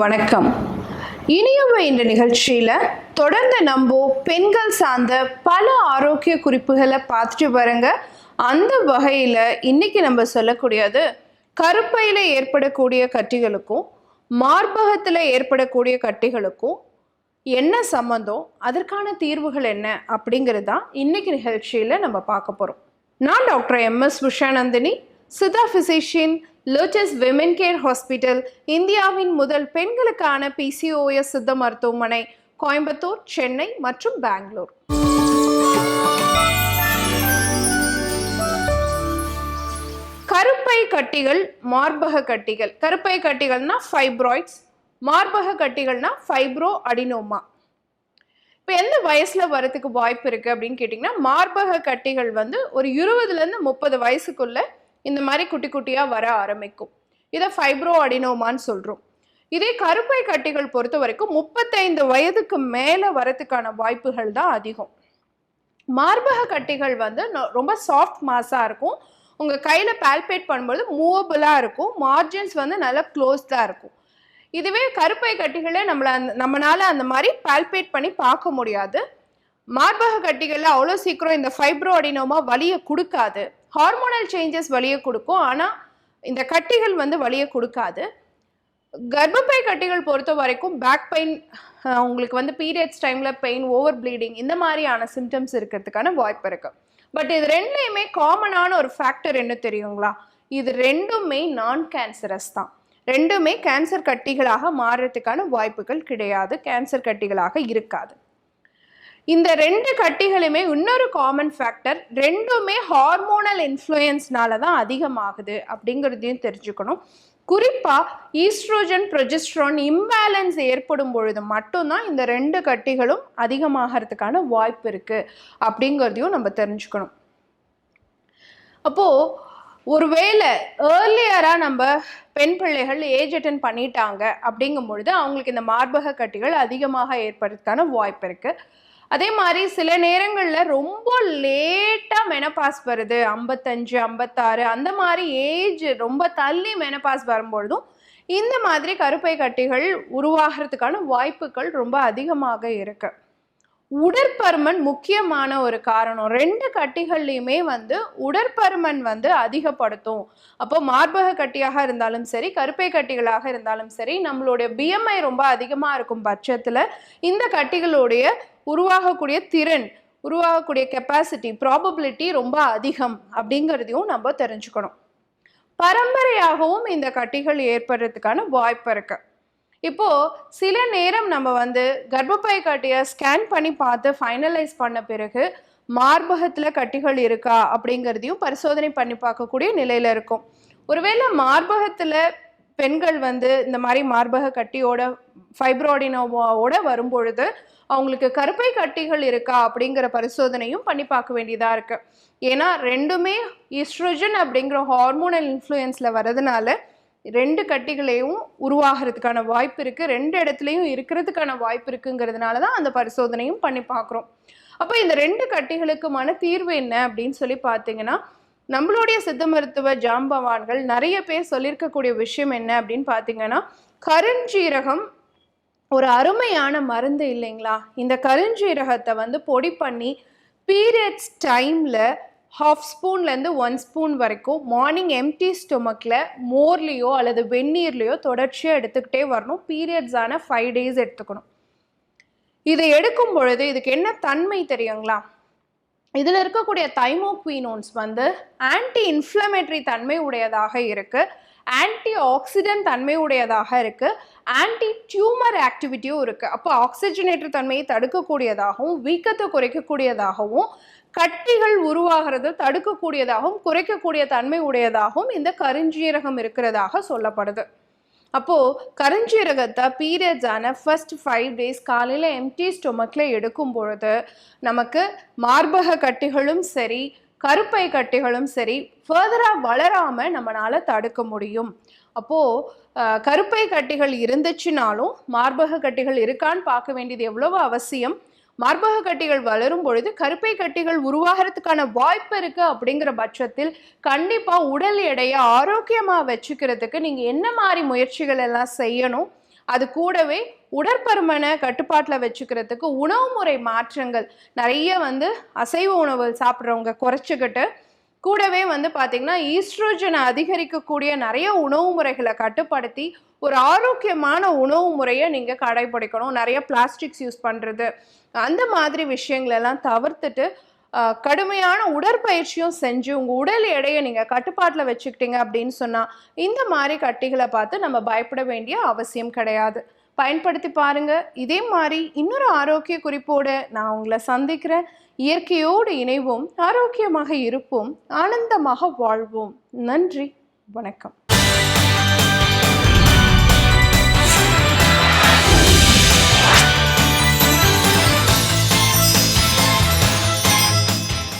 வணக்கம். இனியவை என்ற நிகழ்ச்சியில் தொடர்ந்து நம்ம பெண்கள் சார்ந்த பல ஆரோக்கிய குறிப்புகளை பார்த்துட்டு வரங்க. அந்த வகையில் இன்னைக்கு நம்ம சொல்லக்கூடியது கருப்பையில் ஏற்படக்கூடிய கட்டிகளுக்கும் மார்பகத்தில் ஏற்படக்கூடிய கட்டிகளுக்கும் என்ன சம்மந்தம், அதற்கான தீர்வுகள் என்ன அப்படிங்கிறது தான் இன்னைக்கு நிகழ்ச்சியில் நம்ம பார்க்க போகிறோம். நான் doctor MS Usha Nandhini, Siddha physician, lotus women care hospital, இந்தியாவின் முதல் பெண்களுக்கான PCOS சித்த மருத்துவமனை, கோயம்புத்தூர், சென்னை மற்றும் பெங்களூர். கருப்பை கட்டிகள், மார்பக கட்டிகள். கருப்பை கட்டிகள்னா ஃபைப்ராய்ட்ஸ், மார்பக கட்டிகள்னா ஃபைப்ரோ அடினோமா. இப்போ எந்த வயசுல வரதுக்கு வாய்ப்பு இருக்கு அப்படின்னு கேட்டிங்கன்னா, மார்பக கட்டிகள் ஒரு 20லேருந்து 30 வயசுக்குள்ள இந்த மாதிரி குட்டி குட்டியாக வர ஆரம்பிக்கும். இதை ஃபைப்ரோ அடினோமான்னு சொல்கிறோம். இதே கருப்பை கட்டிகள் பொறுத்த வரைக்கும் 35 வயதுக்கு மேலே வரதுக்கான வாய்ப்புகள் தான் அதிகம். மார்பக கட்டிகள் ரொம்ப சாஃப்ட் மாஸாக இருக்கும். உங்கள் கையில் பால்பேட் பண்ணும்போது மூவபிளாக இருக்கும். மார்ஜின்ஸ் நல்லா க்ளோஸ்டாக இருக்கும். இதுவே கருப்பை கட்டிகளை நம்மளால அந்த மாதிரி பால்பேட் பண்ணி பார்க்க முடியாது. மார்பக கட்டிகளில் அவ்வளோ சீக்கிரம் இந்த ஃபைப்ரோ அடினோமா வலியை கொடுக்காது. ஹார்மோனல் சேஞ்சஸ் வலியை கொடுக்கும், ஆனால் இந்த கட்டிகள் வலியை கொடுக்காது. கர்ப்பப்பை கட்டிகள் பொறுத்த வரைக்கும் பேக் பெயின், உங்களுக்கு பீரியட்ஸ் டைமில் பெயின், ஓவர் ப்ளீடிங், இந்த மாதிரியான சிம்டம்ஸ் இருக்கிறதுக்கான வாய்ப்பு இருக்கு. பட் இது ரெண்டுலையுமே காமனான ஒரு ஃபேக்டர் என்ன தெரியுங்களா? இது ரெண்டுமே நான் கேன்சரஸ் தான். ரெண்டுமே கேன்சர் கட்டிகளாக மாறுறதுக்கான வாய்ப்புகள் கிடையாது, கேன்சர் கட்டிகளாக இருக்காது. இந்த ரெண்டு கட்டிகளுமே இன்னொரு காமன் ஃபேக்டர், ரெண்டுமே ஹார்மோனல் இன்ஃப்ளூயன்ஸ்னால தான் அதிகமாகுது அப்படிங்கிறதையும் தெரிஞ்சுக்கணும். குறிப்பாக ஈஸ்ட்ரோஜன் ப்ரொஜெஸ்ட்ரான் இம்பேலன்ஸ் ஏற்படும் பொழுது மட்டும்தான் இந்த ரெண்டு கட்டிகளும் அதிகமாகிறதுக்கான வாய்ப்பு இருக்குது அப்படிங்கிறதையும் நம்ம தெரிஞ்சுக்கணும். அப்போது ஒருவேளை ஏர்லியராக நம்ம பெண் பிள்ளைகள் ஏஜ் அட்டன் பண்ணிட்டாங்க அப்படிங்கும் பொழுது அவங்களுக்கு இந்த மார்பக கட்டிகள் அதிகமாக ஏற்படுறதுக்கான வாய்ப்பு இருக்குது. அதே மாதிரி சில நேரங்களில் ரொம்ப லேட்டாக மெனபாஸ் வருது, 55, 56 அந்த மாதிரி ஏஜ் ரொம்ப தள்ளி மெனபாஸ் வரும்பொழுதும் இந்த மாதிரி கருப்பை கட்டிகள் உருவாகிறதுக்கான வாய்ப்புகள் ரொம்ப அதிகமாக இருக்கு. உடற்பருமன் முக்கியமான ஒரு காரணம். ரெண்டு கட்டிகள்லையுமே உடற்பருமன் அதிகப்படுத்தும். அப்போ மார்பக கட்டியாக இருந்தாலும் சரி, கருப்பை கட்டிகளாக இருந்தாலும் சரி, நம்மளுடைய BMI ரொம்ப அதிகமாக இருக்கும் பட்சத்தில் இந்த கட்டிகளுடைய உருவாகக்கூடிய திறன், உருவாகக்கூடிய கெப்பாசிட்டி, ப்ராபபிலிட்டி ரொம்ப அதிகம் அப்படிங்கிறதையும் நம்ம தெரிஞ்சுக்கணும். பரம்பரையாகவும் இந்த கட்டிகள் ஏற்படுறதுக்கான வாய்ப்பு இருக்கு. இப்போ சில நேரம் நம்ம கர்ப்பப்பை கட்டியை ஸ்கேன் பண்ணி பார்த்து ஃபைனலைஸ் பண்ண பிறகு மார்பகத்தில் கட்டிகள் இருக்கா அப்படிங்கிறதையும் பரிசோதனை பண்ணி பார்க்கக்கூடிய நிலையில் இருக்கும். ஒருவேளை மார்பகத்தில் பெண்கள் இந்த மாதிரி மார்பக கட்டியோட ஃபைப்ரோடினோவோட வரும்பொழுது அவங்களுக்கு கருப்பை கட்டிகள் இருக்கா அப்படிங்கிற பரிசோதனையும் பண்ணி பார்க்க வேண்டியதாக இருக்குது. ஏன்னா ரெண்டுமே ஈஸ்ட்ரோஜன் அப்படிங்கிற ஹார்மோனல் இன்ஃப்ளூயன்ஸில் வரதுனால ரெண்டு கட்டிகளையும் உருவாகிறதுக்கான வாய்ப்பு இருக்குது, ரெண்டு இடத்துலையும் இருக்கிறதுக்கான வாய்ப்பு இருக்குங்கிறதுனால தான் அந்த பரிசோதனையும் பண்ணி பார்க்குறோம். அப்போ இந்த ரெண்டு கட்டிகளுக்குமான தீர்வு என்ன அப்படின்னு சொல்லி பார்த்தீங்கன்னா, நம்மளுடைய சித்த மருத்துவ ஜாம்பவான்கள் நிறைய பேர் சொல்லியிருக்கக்கூடிய விஷயம் என்ன அப்படின்னு பார்த்தீங்கன்னா, கருஞ்சீரகம் ஒரு அருமையான மருந்து இல்லைங்களா? இந்த கருஞ்சீரகத்தை பொடி பண்ணி பீரியட்ஸ் டைமில் 1/2 ஸ்பூன்லேருந்து 1 ஸ்பூன் வரைக்கும் மார்னிங் எம்டி ஸ்டொமக்கில் மோர்லேயோ அல்லது வெந்நீர்லேயோ தொடர்ச்சியாக எடுத்துக்கிட்டே வரணும். பீரியட்ஸான 5 days எடுத்துக்கணும். இதை எடுக்கும் பொழுது இதுக்கு என்ன தன்மை தெரியுங்களா? இதில் இருக்கக்கூடிய தைமோக்வினோன்ஸ் ஆன்டி இன்ஃப்ளமேட்டரி தன்மை உடையதாக இருக்குது, ஆன்டி ஆக்சிடென்ட் தன்மை உடையதாக இருக்குது, ஆன்டி டியூமர் ஆக்டிவிட்டியும் இருக்குது. அப்போ ஆக்சிஜனேற்ற தன்மையை தடுக்கக்கூடியதாகவும், வீக்கத்தை குறைக்கக்கூடியதாகவும், கட்டிகள் உருவாகிறது தடுக்கக்கூடியதாகவும், குறைக்கக்கூடிய தன்மை உடையதாகவும் இந்த கருஞ்சீரகம் இருக்கிறதாக சொல்லப்படுது. அப்போது கருஞ்சீரகத்தை பீரியட்ஸான ஃபர்ஸ்ட் 5 days காலையில் எம்டி ஸ்டொமக்கில் எடுக்கும் பொழுது நமக்கு மார்பக கட்டிகளும் சரி, கருப்பை கட்டிகளும் சரி ஃபர்தராக வளராமல் நம்மளால் தடுக்க முடியும். அப்போது கருப்பை கட்டிகள் இருந்துச்சுனாலும் மார்பக கட்டிகள் இருக்கான்னு பார்க்க வேண்டியது எவ்வளவு அவசியம். மார்பக கட்டிகள் வளரும் பொழுது கருப்பை கட்டிகள் உருவாகிறதுக்கான வாய்ப்பு இருக்கு அப்படிங்கிற பட்சத்தில் கண்டிப்பா உடல் எடையை ஆரோக்கியமா வச்சுக்கிறதுக்கு நீங்க என்ன மாதிரி முயற்சிகள் எல்லாம் செய்யணும், அது கூடவே உடற்பருமனை கட்டுப்பாட்டில் வச்சுக்கிறதுக்கு உணவு முறை மாற்றங்கள் நிறைய வந்து அசைவ உணவு சாப்பிட்றவங்க குறைச்சிக்கிட்டு, கூடவே வந்து பார்த்தீங்கன்னா ஈஸ்ட்ரோஜனை அதிகரிக்கக்கூடிய நிறைய உணவு முறைகளை கட்டுப்படுத்தி ஒரு ஆரோக்கியமான உணவு முறையை நீங்கள் கடைபிடிக்கணும். நிறைய பிளாஸ்டிக்ஸ் யூஸ் பண்ணுறது அந்த மாதிரி விஷயங்களெல்லாம் தவிர்த்துட்டு கடுமையான உடற்பயிற்சியும் செஞ்சு உங்கள் உடல் எடையை நீங்கள் கட்டுப்பாட்டில் வச்சுக்கிட்டீங்க அப்படின்னு சொன்னால் இந்த மாதிரி கட்டிகளை பார்த்து நம்ம பயப்பட வேண்டிய அவசியம் கிடையாது. பயன்படுத்தி பாருங்க. இதே மாதிரி இன்னொரு ஆரோக்கிய குறிப்போடு நான் உங்களை சந்திக்கிறேன். இயற்கையோடு இணைவோம், ஆரோக்கியமாக இருப்போம், ஆனந்தமாக வாழ்வோம். நன்றி, வணக்கம்.